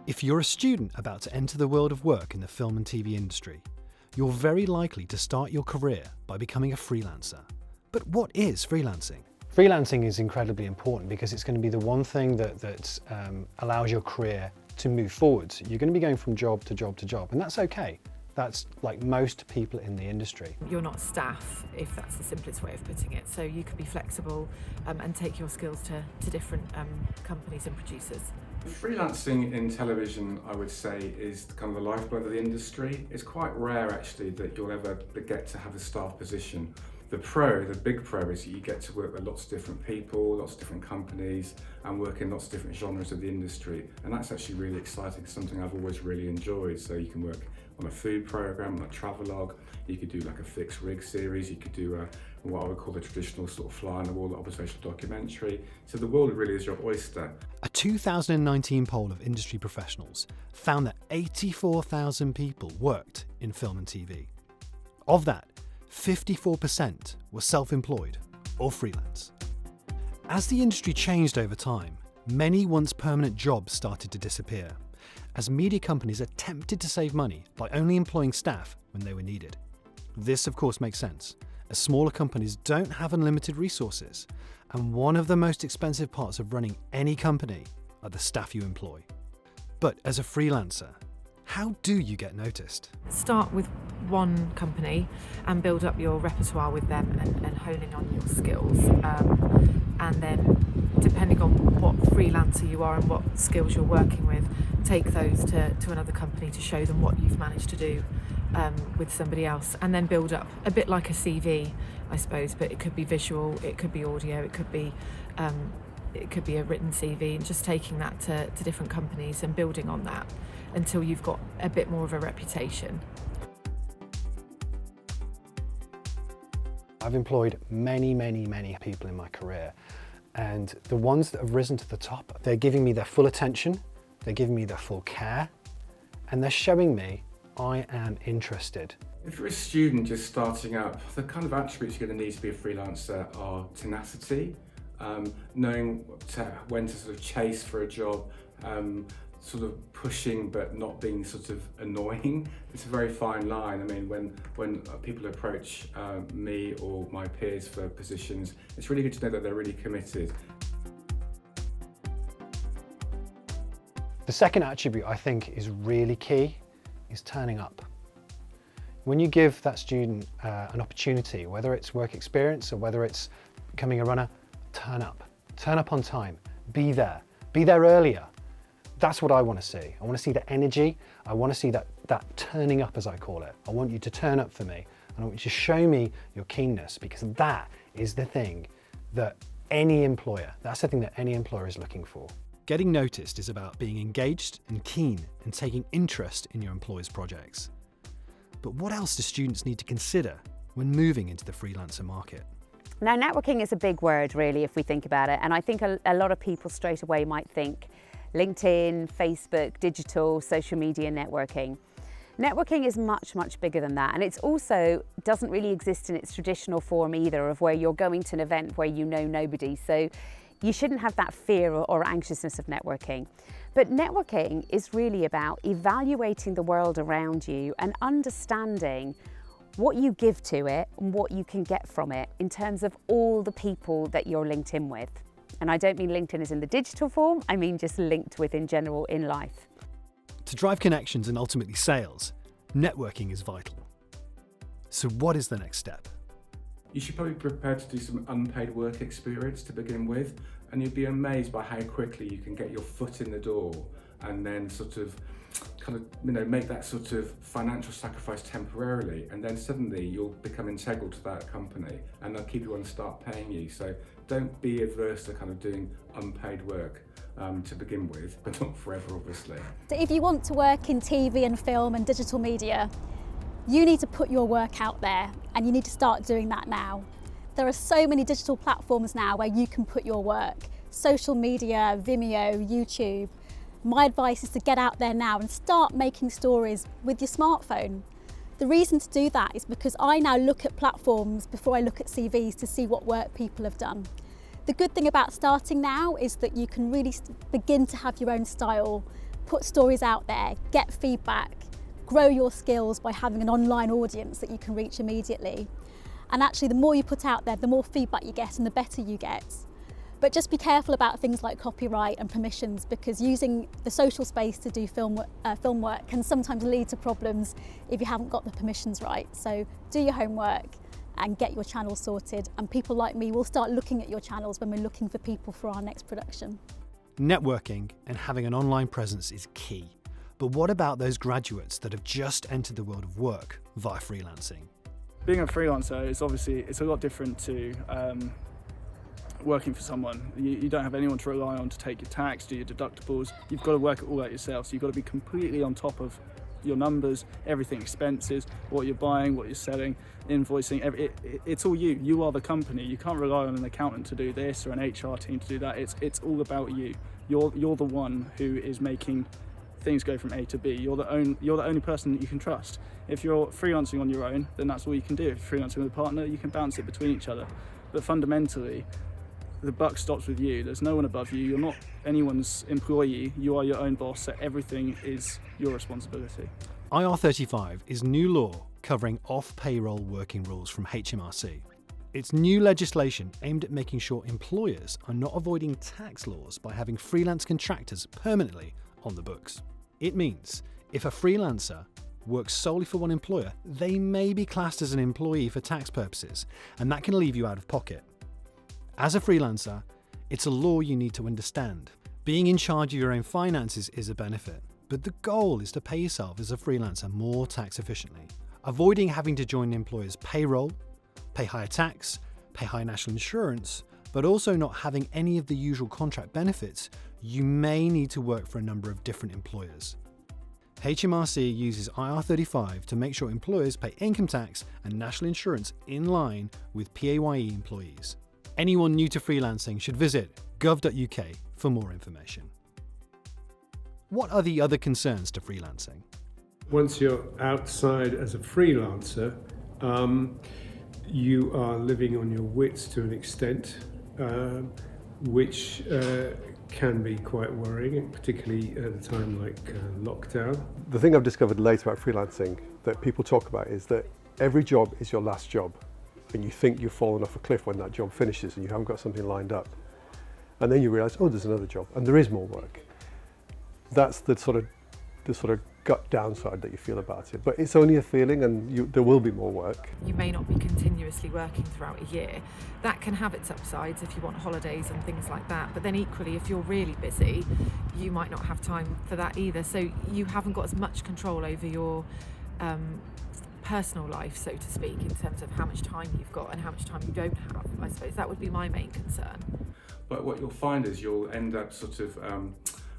If you're a student about to enter the world of work in the film and TV industry, you're very likely to start your career by becoming a freelancer. But what is freelancing? Freelancing is incredibly important because it's going to be the one thing that allows your career to move forwards. You're going to be going from job to job to job, and that's okay. That's like most people in the industry. You're not staff, if that's the simplest way of putting it, so you can be flexible and take your skills to different companies and producers. Freelancing in television, I would say, is kind of the lifeblood of the industry. It's quite rare actually that you'll ever get to have a staff position. The big pro is that you get to work with lots of different people, lots of different companies, and work in lots of different genres of the industry. And that's actually really exciting, something I've always really enjoyed. So you can work on a food program, on a travelogue, you could do like a fixed rig series, you could do what I would call the traditional sort of fly on the wall observational documentary. So the world really is your oyster. A 2019 poll of industry professionals found that 84,000 people worked in film and TV. Of that, 54% were self-employed or freelance. As the industry changed over time, many once permanent jobs started to disappear, as media companies attempted to save money by only employing staff when they were needed. This of course makes sense, as smaller companies don't have unlimited resources, and one of the most expensive parts of running any company are the staff you employ. But as a freelancer, how do you get noticed? Start with one company and build up your repertoire with them and honing on your skills. And then, depending on what freelancer you are and what skills you're working with, take those to another company to show them what you've managed to do with somebody else. And then build up a bit like a CV, I suppose, but it could be visual, it could be audio, it could be a written CV, and just taking that to different companies and building on that until you've got a bit more of a reputation. I've employed many people in my career, and the ones that have risen to the top, they're giving me their full attention, they're giving me their full care, and they're showing me I am interested. If you're a student just starting up, the kind of attributes you're going to need to be a freelancer are tenacity, knowing when to sort of chase for a job, sort of pushing but not being sort of annoying. It's a very fine line. I mean, when people approach me or my peers for positions, it's really good to know that they're really committed. The second attribute I think is really key is turning up. When you give that student an opportunity, whether it's work experience or whether it's becoming a runner, turn up. Turn up on time. Be there earlier. That's what I want to see. I want to see the energy. I want to see that turning up, as I call it. I want you to turn up for me, and I want you to show me your keenness, because that is the thing that that's the thing that any employer is looking for. Getting noticed is about being engaged and keen and taking interest in your employer's projects. But what else do students need to consider when moving into the freelancer market? Now, networking is a big word, really, if we think about it. And I think a lot of people straight away might think LinkedIn, Facebook, digital, social media networking. Networking is much bigger than that. And it's also doesn't really exist in its traditional form either, of where you're going to an event where you know nobody. So you shouldn't have that fear or anxiousness of networking. But networking is really about evaluating the world around you and understanding what you give to it and what you can get from it in terms of all the people that you're linked in with. And I don't mean LinkedIn as in the digital form, I mean just linked with in general in life. To drive connections and ultimately sales, networking is vital. So what is the next step? You should probably be prepared to do some unpaid work experience to begin with, and you'd be amazed by how quickly you can get your foot in the door and then sort of make that sort of financial sacrifice temporarily, and then suddenly you'll become integral to that company and they'll keep you on and start paying you. So don't be averse to kind of doing unpaid work to begin with, but not forever, obviously. So if you want to work in TV and film and digital media, you need to put your work out there, and you need to start doing that now. There are so many digital platforms now where you can put your work. Social media, Vimeo, YouTube. My advice is to get out there now and start making stories with your smartphone. The reason to do that is because I now look at platforms before I look at CVs to see what work people have done. The good thing about starting now is that you can really begin to have your own style, put stories out there, get feedback, grow your skills by having an online audience that you can reach immediately. And actually, the more you put out there, the more feedback you get and the better you get. But just be careful about things like copyright and permissions, because using the social space to do film work can sometimes lead to problems if you haven't got the permissions right. So do your homework and get your channel sorted, and people like me will start looking at your channels when we're looking for people for our next production. Networking and having an online presence is key. But what about those graduates that have just entered the world of work via freelancing? Being a freelancer is obviously, it's a lot different to working for someone. You don't have anyone to rely on to take your tax, do your deductibles. You've got to work it all out yourself. So you've got to be completely on top of your numbers, everything, expenses, what you're buying, what you're selling, invoicing. It's all you. You are the company. You can't rely on an accountant to do this or an HR team to do that. It's all about you. You're the one who is making things go from A to B. You're the only person that you can trust. If you're freelancing on your own, then that's all you can do. If you're freelancing with a partner, you can bounce it between each other. But fundamentally, the buck stops with you. There's no one above you. You're not anyone's employee. You are your own boss, so everything is your responsibility. IR35 is new law covering off-payroll working rules from HMRC. It's new legislation aimed at making sure employers are not avoiding tax laws by having freelance contractors permanently on the books. It means if a freelancer works solely for one employer, they may be classed as an employee for tax purposes, and that can leave you out of pocket. As a freelancer, it's a law you need to understand. Being in charge of your own finances is a benefit, but the goal is to pay yourself as a freelancer more tax efficiently, avoiding having to join an employer's payroll, pay higher tax, pay higher national insurance, but also not having any of the usual contract benefits. You may need to work for a number of different employers. HMRC uses IR35 to make sure employers pay income tax and national insurance in line with PAYE employees. Anyone new to freelancing should visit gov.uk for more information. What are the other concerns to freelancing? Once you're outside as a freelancer, you are living on your wits to an extent, which can be quite worrying, particularly at a time like lockdown. The thing I've discovered later about freelancing that people talk about is that every job is your last job, and you think you've fallen off a cliff when that job finishes and you haven't got something lined up. And then you realise, oh, there's another job and there is more work. That's the sort of gut downside that you feel about it. But it's only a feeling, and there will be more work. You may not be continuously working throughout a year. That can have its upsides if you want holidays and things like that. But then equally, if you're really busy, you might not have time for that either. So you haven't got as much control over your personal life, so to speak, in terms of how much time you've got and how much time you don't have. I suppose that would be my main concern. But what you'll find is you'll end up sort of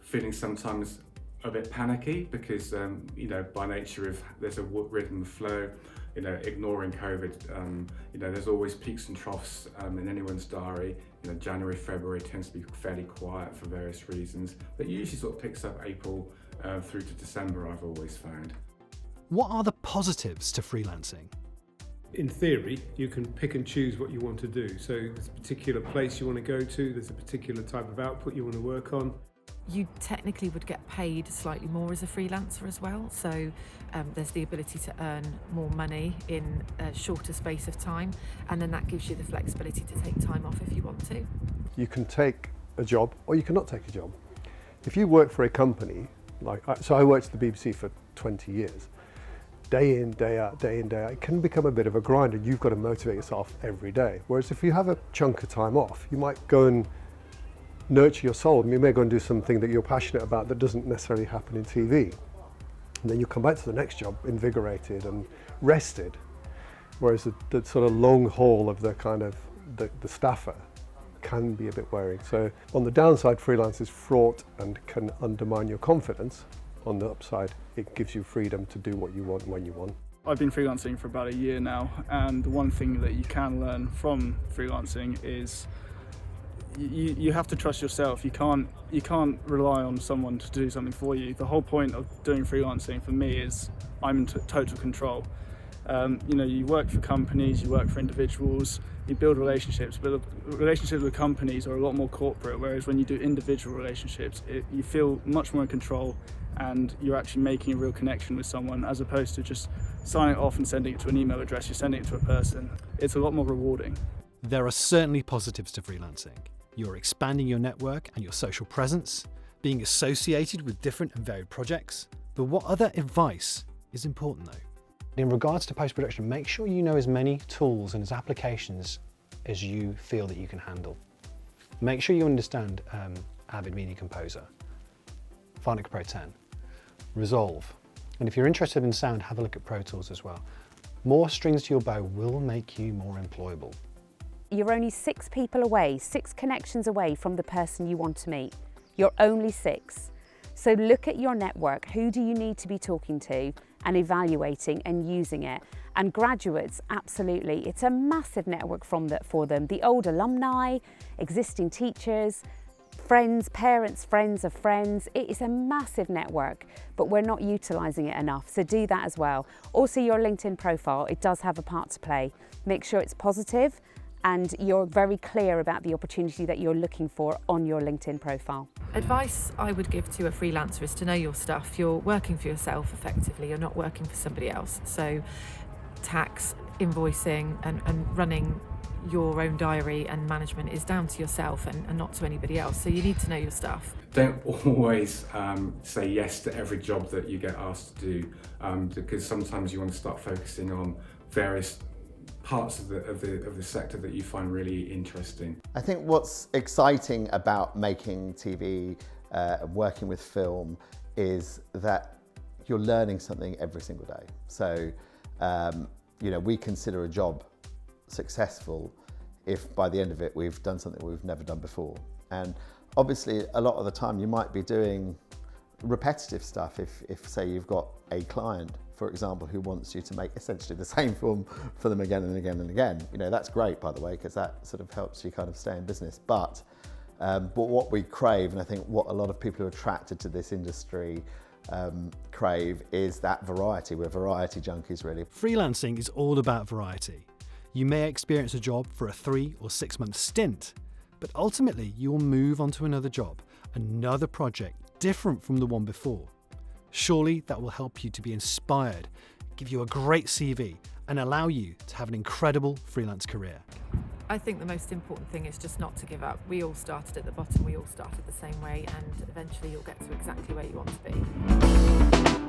feeling sometimes a bit panicky because, by nature of there's a rhythm of flow, ignoring COVID, there's always peaks and troughs in anyone's diary. January, February tends to be fairly quiet for various reasons, but usually sort of picks up April through to December, I've always found. What are the positives to freelancing? In theory, you can pick and choose what you want to do. So there's a particular place you want to go to, there's a particular type of output you want to work on. You technically would get paid slightly more as a freelancer as well, so there's the ability to earn more money in a shorter space of time, and then that gives you the flexibility to take time off if you want to. You can take a job or you cannot take a job. If you work for a company, so I worked at the BBC for 20 years, day in, day out, it can become a bit of a grind, and you've got to motivate yourself every day. Whereas if you have a chunk of time off, you might go and nurture your soul. You may go and do something that you're passionate about that doesn't necessarily happen in TV. And then you come back to the next job invigorated and rested. Whereas the sort of long haul of the kind of the staffer can be a bit wearing. So on the downside, freelance is fraught and can undermine your confidence. On the upside, it gives you freedom to do what you want when you want. I've been freelancing for about a year now, and one thing that you can learn from freelancing is you have to trust yourself. You can't rely on someone to do something for you. The whole point of doing freelancing for me is I'm in total control. You work for companies, you work for individuals, you build relationships, but relationships with companies are a lot more corporate, whereas when you do individual relationships, you feel much more in control and you're actually making a real connection with someone, as opposed to just signing it off and sending it to an email address. You're sending it to a person. It's a lot more rewarding. There are certainly positives to freelancing. You're expanding your network and your social presence, being associated with different and varied projects. But what other advice is important though? In regards to post-production, make sure you know as many tools and as applications as you feel that you can handle. Make sure you understand Avid Media Composer, Final Cut Pro 10, Resolve, and if you're interested in sound, have a look at Pro Tools as well. More strings to your bow will make you more employable. You're only 6 people away, 6 connections away from the person you want to meet. You're only 6. So look at your network. Who do you need to be talking to and evaluating and using it? And graduates, absolutely. It's a massive network for them. The old alumni, existing teachers, friends, parents, friends of friends. It is a massive network, but we're not utilising it enough. So do that as well. Also, your LinkedIn profile, it does have a part to play. Make sure it's positive and you're very clear about the opportunity that you're looking for on your LinkedIn profile. Advice I would give to a freelancer is to know your stuff. You're working for yourself effectively, you're not working for somebody else. So tax, invoicing and running your own diary and management is down to yourself and not to anybody else. So you need to know your stuff. Don't always say yes to every job that you get asked to do, because sometimes you want to start focusing on various parts of the sector that you find really interesting. I think what's exciting about making TV and working with film is that you're learning something every single day. So, we consider a job successful if by the end of it we've done something we've never done before. And obviously a lot of the time you might be doing repetitive stuff if say you've got a client, for example, who wants you to make essentially the same film for them again and again and again. That's great, by the way, because that sort of helps you kind of stay in business. But what we crave, and I think what a lot of people who are attracted to this industry crave, is that variety. We're variety junkies, really. Freelancing is all about variety. You may experience a job for a 3 or 6 month stint, but ultimately you will move on to another job, another project different from the one before. Surely that will help you to be inspired, give you a great CV, and allow you to have an incredible freelance career. I think the most important thing is just not to give up. We all started at the bottom, we all started the same way, and eventually you'll get to exactly where you want to be.